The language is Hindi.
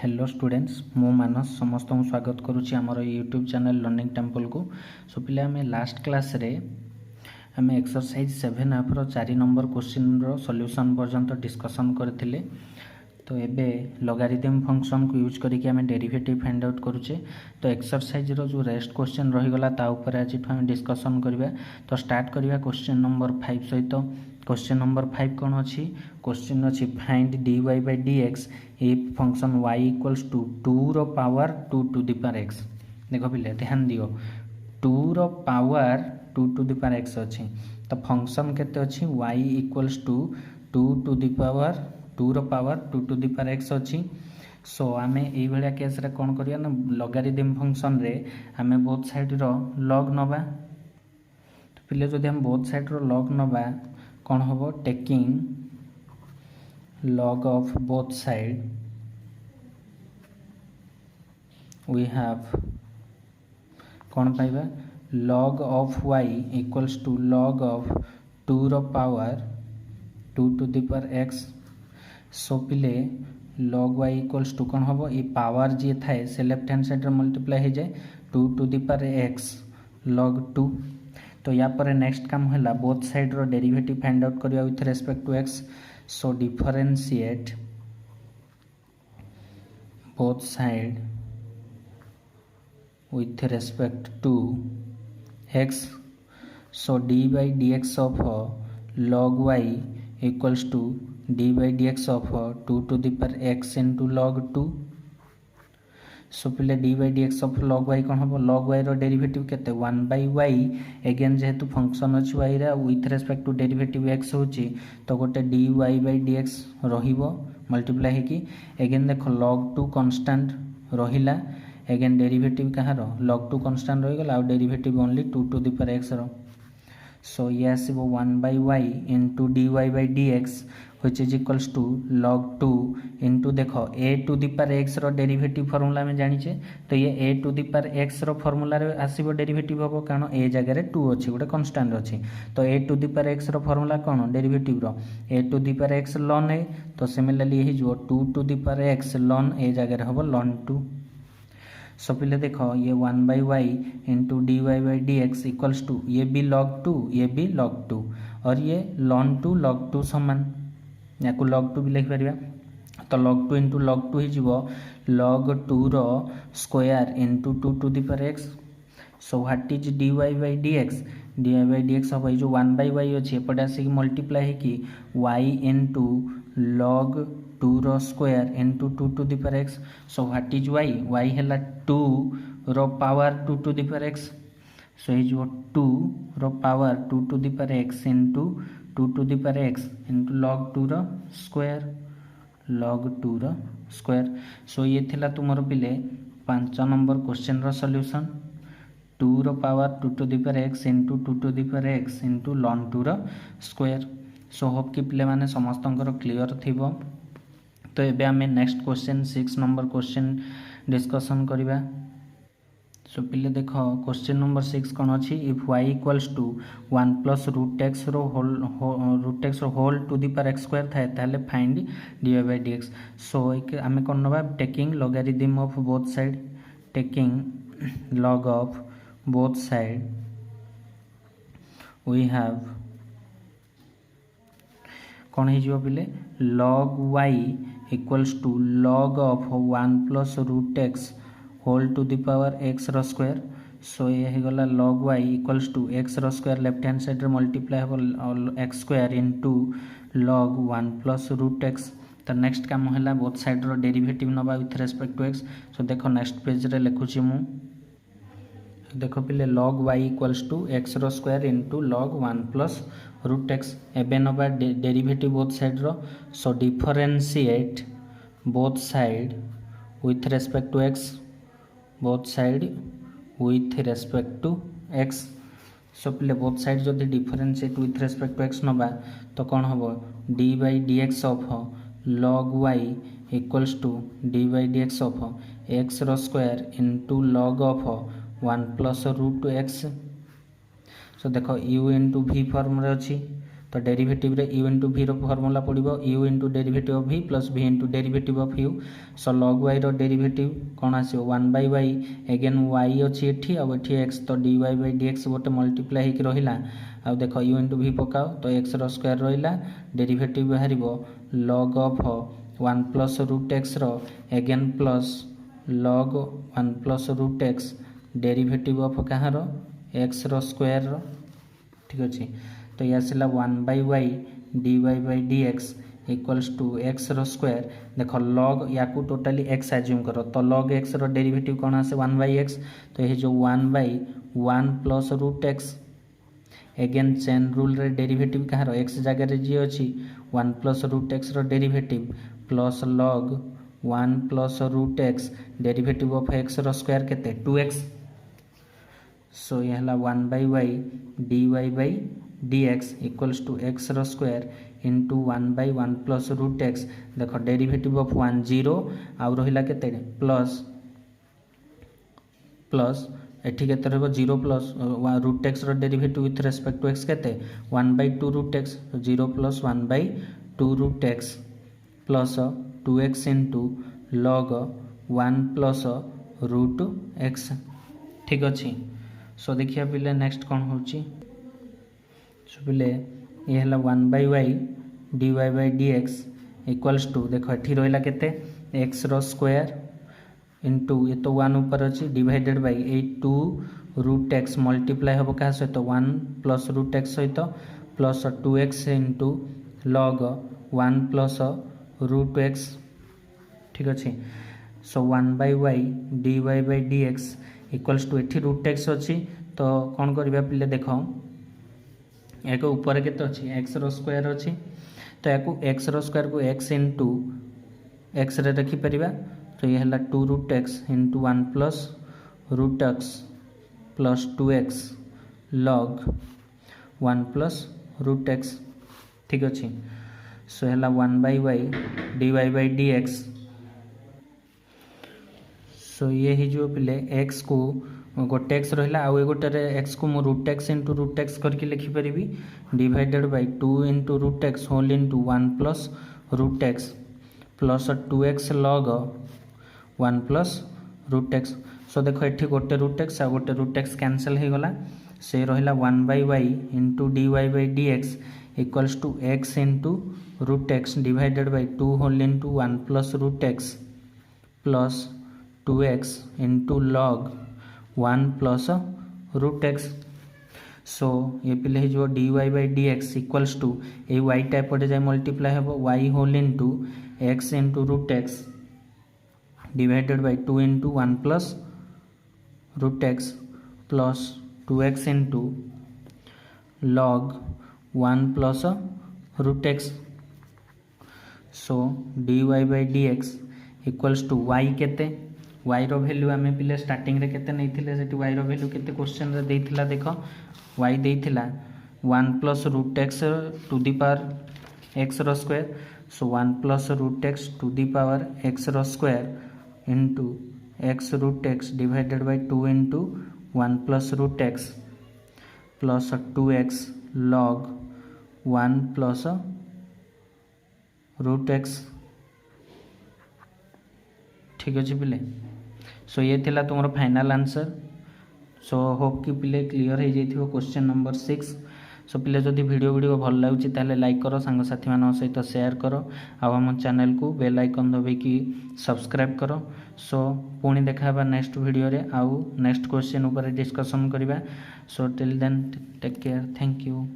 हेलो स्टूडेंट्स मो मानस समस्त को स्वागत करुच्ची आमर यूट्यूब चैनल लर्निंग टेम्पल को। सो पे आम लास्ट क्लास रे आम एक्सरसाइज 7 आपर 4 नंबर क्वेश्चन रो सॉल्यूशन पर्यंत डिस्कशन करथिले। तो एबे लॉगरिथम फंक्शन को यूज करके आम डेरिवेटिव फाइंड आउट करुचे। तो एक्सरसाइज रो जो रेस्ट क्वेश्चन रहीगला ता ऊपर आज हम डिस्कशन करबा। तो स्टार्ट करबा क्वेश्चन नंबर 5 सहित। क्वेश्चन नंबर 5 कौन अच्छी क्वेश्चन अच्छी find dy by dx if function y equals to 2 रो power 2 to the power x। देखो पिले ध्यान दियो 2 रो power 2 to the power x अच्छी। तो फंक्शन केते अच्छी y equals to 2 to the power 2 रो power 2 to the power x अच्छी। सो आम ये भाया केस रे कौन करिया ना लॉगरिथम फंक्शन रे आम बोथ साइड रो लॉग नबा। तो पिले जदि हम बोथ साइड रो लॉग नबा कौन हम taking log of both side we have कौन पाइबा log of y equals to log of 2 रो power 2 to the power x। So पिले log y equals to कौन हम ये पावर जी थाए से लेफ्ट हैंड साइड मल्टीप्लाई हो जाए 2 to the power x log 2। तो या पर नेक्स्ट काम है बोथ साइड रो डेरिवेटिव फाइंड आउट करिया with respect to x। So differentiate both side with respect to x. So d by dx of log y equals to d by dx of 2 to the power x into log 2. So पिले D by D X of log Y कौन हम लॉग वाई रो डेरिवेटिव केते 1 बाई वाई एगेन जेहेतु फंक्शन अच्छी वाई रे with respect to derivative X होची तो गोटे D Y by D X रहिबो मल्टीप्लाई हेकी एगेन देख लॉग 2 कांस्टेंट रहिला एगेन डेरिवेटिव कहार लॉग 2 कांस्टेंट रही गला आ derivative only 2 to the power x रो। सो ये आसीबो 1 by Y into D Y by D X which is equals to log 2 into देखो a to the power x रो डेरिवेटिव फार्मूला में जानिचे। तो ये a to the power x रो फार्मूला रे आसीबो डेरिवेटिव हबो कारण a जगह रे 2 अछि गोटे कांस्टेंट अछि। तो a to the power x रो फार्मूला कोन डेरिवेटिव रो a to the power x ln a। तो सिमिलरली हे जो 2 to the power x ln a जगह रे हबो ln 2। सो पिले देखो ये 1 by Y into D Y by D X equals to ये भी log 2 ये भी log 2 और ये ln 2 log 2 समान या को log 2 भी लिख परिबा। तो log 2 इंटू log 2 ही log 2 रो square into 2 to the power x। So what is dy by dx dy by dx हम जो 1 बाई वाई अच्छे एपटे आसिक मल्टीप्लाई है कि y इंटू log 2 रो square into 2 to the power x। So what is y हैला 2 रो power 2 to the power x। So ये जो 2 रो power 2 to the power x into 2 to the power x into log 2 रो स्क्वायर log 2 रो स्क्वायर। सो ये थिला तुमर पिले 5 नंबर क्वेश्चन रो सॉल्यूशन 2 रो power 2 to the power x into 2 to the power x into ln 2 रो स्क्वायर। सो होप कि पिले माने समस्तंकर क्लियर थिबो। तो एबे आमे next question 6 number question discussion करिबा। सो पिले देखो क्वेश्चन नंबर 6 कौन अच्छी if y equals to 1 plus root X रो whole to the power X square थाए ताहले find dy by D X. So आमे कौन नबा taking logarithm of both side taking log of both side we have कौन हो पिले log y equals to log of 1 plus root X whole to the power x रो स्क्वायर। सो ये हो गला log y equals to x रो स्क्वायर लेफ्ट हैंड साइड रे मल्टीप्लाई हो x square into log 1 plus root x। तो नेक्स्ट काम है बोथ साइड रो डेरिवेटिव नबा with respect to x। So देखो नेक्स्ट पेज रे लिखुची मु देखो पिले log y equals to x रो square into log 1 plus root x एबे नबा डेरिवेटिव बोथ साइड रो। So differentiate both side with respect to x both side with respect to x। So पिले बोथ साइड जदि differentiate with respect to x नबा तो कौन हम D by D X of log y equals to D by D X of x रो square into log of 1 plus root X. So देखो u इंटू v फॉर्म रे अच्छी तो डेरिवेटिव रे u इंटू v फॉर्मूला पड़ो u into derivative of v plus v into derivative of u। So log y रो डेरिवेटिव कौन आसो 1/y एगेन y अच्छी एठी आ एठी x तो dy बाय dx गोटे मल्टीप्लाई होकर रहिला आ देखो u इंटू v पकाओ तो x रो स्क्वायर रहिला डेरिवेटिव बाहर log of 1 plus root x रो again plus log 1 plus root x derivative of कहाँ रो x रो स्क्वायर रो ठीक अच्छे। तो ये आसला 1/y dy by dx equals to x रो स्क्वायर देख log या टोटाली x एज्यूम करो तो log x रो डेरिवेटिव कौन आसे 1/x तो ये जो 1/1 plus root x again chain rule रे डेरिवेटिव कहाँ रो x जगह जी अच्छी 1 प्लस रूट x रो derivative plus log 1 plus root x derivative of x रो स्क्वायर केते 2x। सो ये हला 1/y dy by dx equals to x रो square into 1/1 plus root x देख डेरिवेटिव ऑफ 1 0 आउ रहिला केते प्लस प्लस एठी केते रहबो 0 प्लस रूट x रो derivative with respect to x केते 1/2 root x 0 plus 1/2 root x plus 2x into log 1 plus root x ठीक अच्छे। सो देखिए पिले नेक्स्ट कौन होची सो पिले ये हला 1/y dy by dx equals to देखो एठी रहिला केते x रो स्क्वायर इंटू ये तो 1 ऊपर अच्छी divided by 2 root x multiply हम क्या सहित 1 प्लस रूट x सहित plus 2x into log 1 plus root x ठीक अच्छे। So 1/y dy by dx equals to एठी रूट x अच्छी तो कौन करबा पिले देखो एक ऊपर केते अच्छी x रो स्क्वायर अच्छी तो याकू x रो स्क्वायर को x इंटू x रे रखी परिबा तो ये हला 2 root x into 1 plus root x plus 2x log 1 plus root x ठीक अच्छे। सो हला 1/y dy बाय dx सो ये ही जो पिले x को गोटे x रहा आउ गोटे x को मु root x into root x करके लिखिपारि divided by 2 into root x whole into 1 plus root x plus 2x log 1 plus root x। So देखो ये गोटे रूट x आ गोटे रूट x कैंसल हो गला से रहा 1/y into dy by dx equals to x into root x divided by 2 whole into 1 plus root x plus 2x into log 1 plus root x। So ये पिले जो dy by dx equals to ये y टाइप पटे जाए मल्टीप्लाई हम y whole into x into root x divided by 2 into 1 plus root x plus 2x into log 1 plus root x। So dy by dx equals to y केते y रो वैल्यू आम पिले स्टार्टिंग रे केते नहीं थिले सेठी y रो वैल्यू केते क्वेश्चन रे देइथिला देखो y देइथिला 1 plus root x to the power x रो square. So 1 plus root x to the power x रो square into x root x divided by 2 into 1 plus root x plus 2x log 1 plus root x ठीक अच्छे पिले। सो ये थिला तुम फाइनल आंसर। सो होप कि पिले क्लियर हो जाइथिबो क्वेश्चन नंबर 6। सो पिले जदि वीडियो भल लगुच ताले लाइक करो सांग साथी मान सहित शेयर करो आम चैनल को बेल आइकन दबाइकी सब्सक्राइब करो। सो पुणी देखा नेक्स्ट वीडियो रे आउ नेक्स्ट क्वेश्चन ऊपर डिस्कशन करबा। So till then take care thank you.